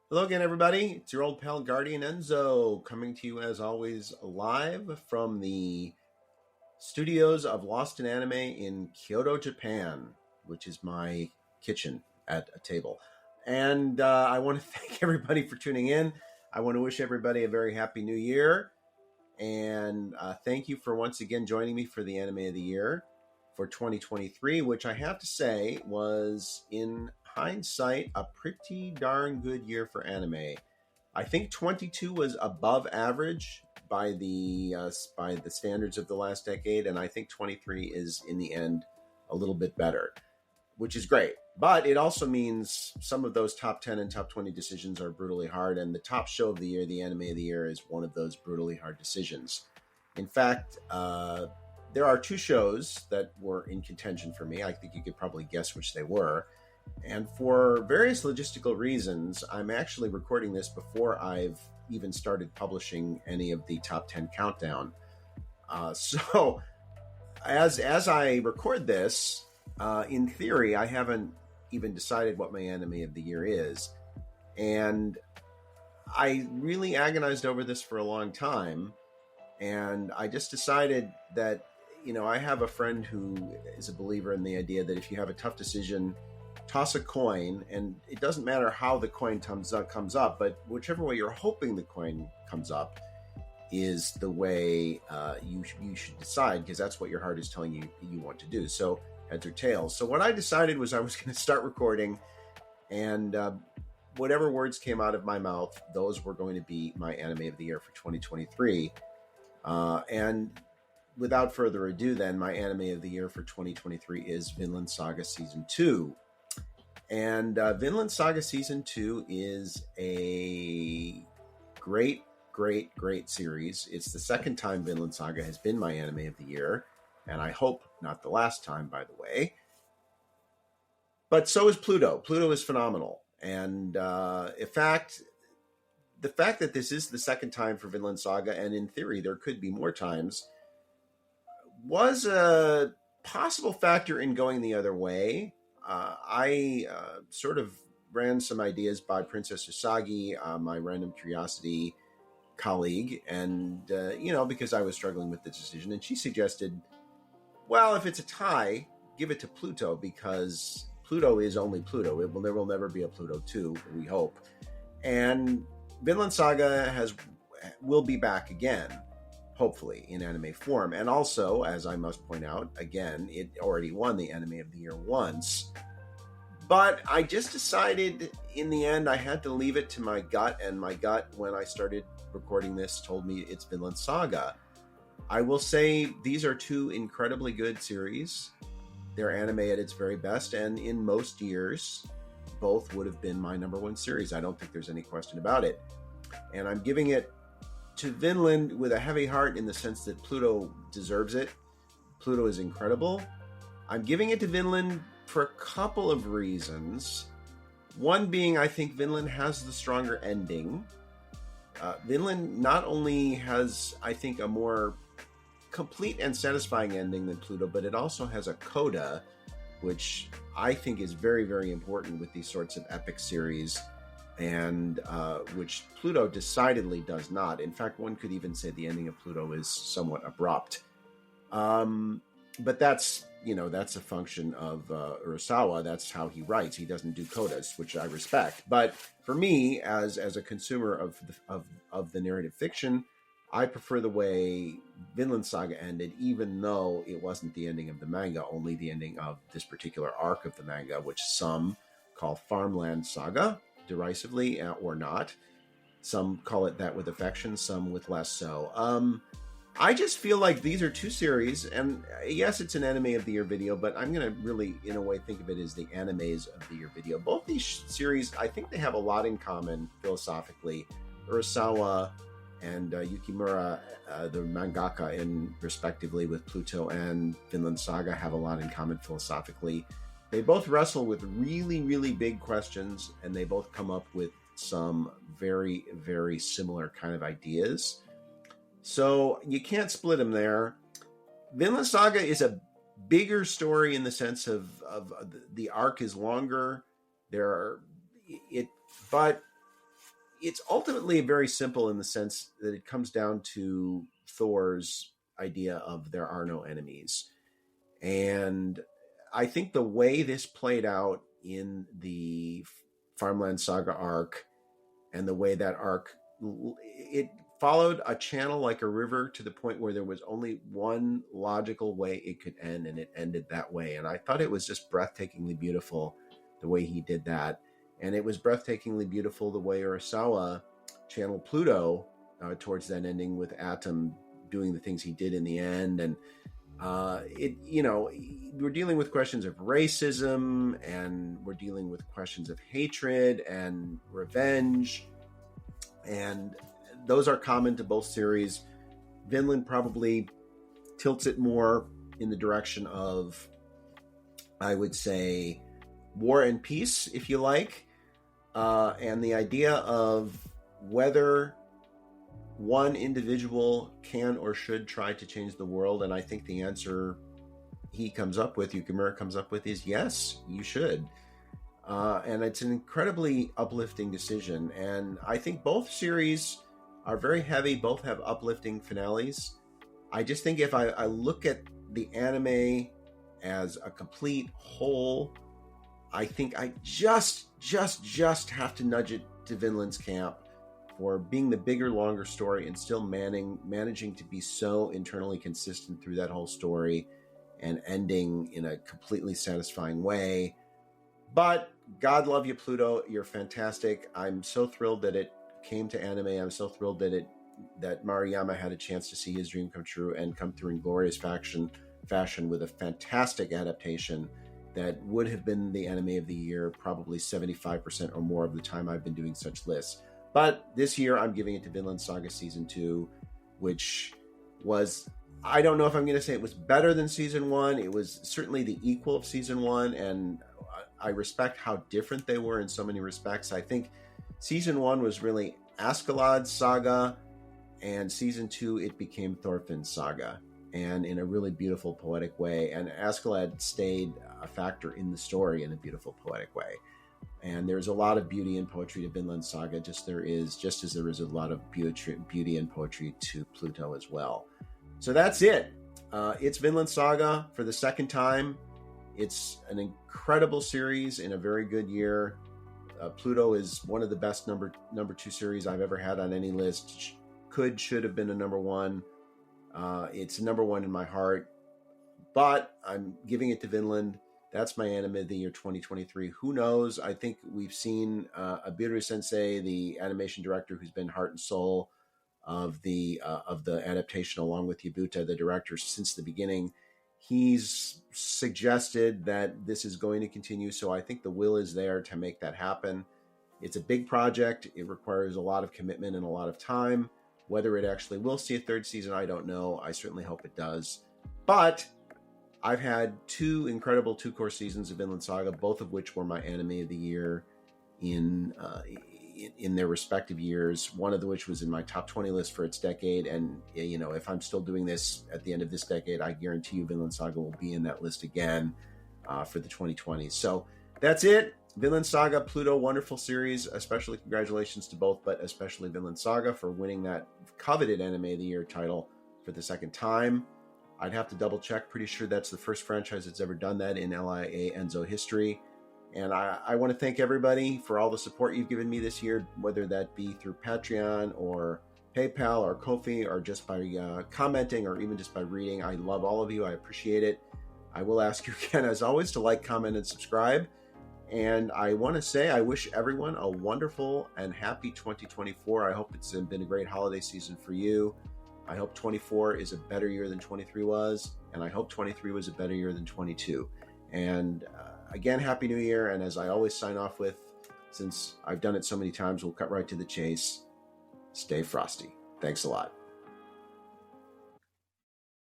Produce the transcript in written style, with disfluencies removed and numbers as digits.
Hello again, everybody. It's your old pal Guardian Enzo coming to you as always live from the studios of Lost in Anime in Kyoto, Japan, which is my kitchen at a table. And I want to thank everybody for tuning in. I want to wish everybody a very happy new year. And thank you for once again joining me for the Anime of the Year for 2023, which I have to say was, in hindsight, a pretty darn good year for anime. I think 22 was above average by the standards of the last decade, and I think 23 is in the end a little bit better, which is great. But it also means some of those top 10 and top 20 decisions are brutally hard, and the top show of the year, the Anime of the Year, is one of those brutally hard decisions. In fact, there are two shows that were in contention for me. I think you could probably guess which they were. And for various logistical reasons, I'm actually recording this before I've even started publishing any of the top 10 countdown. So as I record this, in theory, I haven't even decided what my Anime of the Year is. And I really agonized over this for a long time. And I just decided that, I have a friend who is a believer in the idea that if you have a tough decision, toss a coin, and it doesn't matter how the coin comes up, but whichever way you're hoping the coin comes up is the way you should decide, because that's what your heart is telling you want to do. So heads or tails. So what I decided was I was going to start recording, and whatever words came out of my mouth, those were going to be my Anime of the Year for 2023. And without further ado, then, my Anime of the Year for 2023 is Vinland Saga Season 2. And Vinland Saga Season 2 is a great series. It's the second time Vinland Saga has been my Anime of the Year, and I hope not the last time, by the way. But so is Pluto. Pluto is phenomenal. And in fact, the fact that this is the second time for Vinland Saga, and in theory there could be more times, was a possible factor in going the other way. I sort of ran some ideas by Princess Usagi, my random curiosity colleague, and because I was struggling with the decision, and she suggested, well, if it's a tie, give it to Pluto, because Pluto is only Pluto. There will never be a Pluto 2, we hope. And Vinland Saga will be back again, hopefully, in anime form. And also, as I must point out, again, it already won the Anime of the Year once. But I just decided in the end I had to leave it to my gut, and my gut, when I started recording this, told me it's Vinland Saga. I will say these are two incredibly good series. They're anime at its very best, and in most years, both would have been my number one series. I don't think there's any question about it. And I'm giving it to Vinland with a heavy heart, in the sense that Pluto deserves it. Pluto is incredible. I'm giving it to Vinland for a couple of reasons. One being, I think Vinland has the stronger ending. Vinland not only has, I think, a more complete and satisfying ending than Pluto, but it also has a coda, which I think is very, very important with these sorts of epic series, and which Pluto decidedly does not. In fact, one could even say the ending of Pluto is somewhat abrupt. But that's a function of Urasawa. That's how he writes. He doesn't do codas, which I respect. But for me, as a consumer of the narrative fiction, I prefer the way Vinland Saga ended, even though it wasn't the ending of the manga, only the ending of this particular arc of the manga, which some call Farmland Saga, derisively, or not. Some call it that with affection, some with less so. I just feel like these are two series, and yes, it's an Anime of the Year video, but I'm going to really, in a way, think of it as the Animes of the Year video. Both these series, I think they have a lot in common philosophically. Urasawa and Yukimura, the mangaka, respectively, with Pluto and Vinland Saga, have a lot in common philosophically. They both wrestle with really, really big questions, and they both come up with some very, very similar kind of ideas. So you can't split them there. Vinland Saga is a bigger story in the sense of the arc is longer. But it's ultimately very simple in the sense that it comes down to Thor's idea of there are no enemies. And I think the way this played out in the Farmland Saga arc, and the way that arc, it followed a channel like a river to the point where there was only one logical way it could end, and it ended that way. And I thought it was just breathtakingly beautiful the way he did that. And it was breathtakingly beautiful the way Urasawa channeled Pluto towards that ending, with Atom doing the things he did in the end. And we're dealing with questions of racism, and we're dealing with questions of hatred and revenge, and those are common to both series. Vinland probably tilts it more in the direction of, I would say, war and peace, if you like, and the idea of whether one individual can or should try to change the world. And I think the answer Yukimura comes up with is yes, you should. And it's an incredibly uplifting decision. And I think both series are very heavy. Both have uplifting finales. I just think if I look at the anime as a complete whole, I think I just have to nudge it to Vinland's camp for being the bigger, longer story, and still managing to be so internally consistent through that whole story and ending in a completely satisfying way. But God love you, Pluto. You're fantastic. I'm so thrilled that it came to anime. I'm so thrilled that Maruyama had a chance to see his dream come true and come through in glorious fashion with a fantastic adaptation that would have been the anime of the year probably 75% or more of the time I've been doing such lists. But this year I'm giving it to Vinland Saga Season 2, which was, I don't know if I'm going to say it was better than Season 1. It was certainly the equal of Season 1, and I respect how different they were in so many respects. I think Season 1 was really Askeladd's saga, and Season 2 it became Thorfinn's saga, and in a really beautiful, poetic way. And Askeladd stayed a factor in the story in a beautiful, poetic way. And there's a lot of beauty and poetry to Vinland Saga, just as there is a lot of beauty and poetry to Pluto as well. So that's it. It's Vinland Saga for the second time. It's an incredible series in a very good year. Pluto is one of the best number 2 series I've ever had on any list. Should have been a number 1. It's number 1 in my heart, but I'm giving it to Vinland. That's my anime of the year 2023. Who knows? I think we've seen Abiru Sensei, the animation director, who's been heart and soul of the adaptation, along with Yabuta, the director, since the beginning. He's suggested that this is going to continue, so I think the will is there to make that happen. It's a big project. It requires a lot of commitment and a lot of time. Whether it actually will see a third season, I don't know. I certainly hope it does. But I've had 2 incredible 2-core seasons of Vinland Saga, both of which were my anime of the year in their respective years. One of which was in my top 20 list for its decade. And, if I'm still doing this at the end of this decade, I guarantee you Vinland Saga will be in that list again for the 2020s. So that's it. Vinland Saga, Pluto, wonderful series. Especially congratulations to both, but especially Vinland Saga for winning that coveted Anime of the Year title for the second time. I'd have to double check. Pretty sure that's the first franchise that's ever done that in LiA Enzo history. And I want to thank everybody for all the support you've given me this year, whether that be through Patreon or PayPal or Ko-fi, or just by commenting, or even just by reading. I love all of you. I appreciate it. I will ask you again, as always, to like, comment, and subscribe. And I want to say I wish everyone a wonderful and happy 2024. I hope it's been a great holiday season for you. I hope 24 is a better year than 23 was, and I hope 23 was a better year than 22. And again, Happy New Year. And as I always sign off with, since I've done it so many times, we'll cut right to the chase. Stay frosty. Thanks a lot.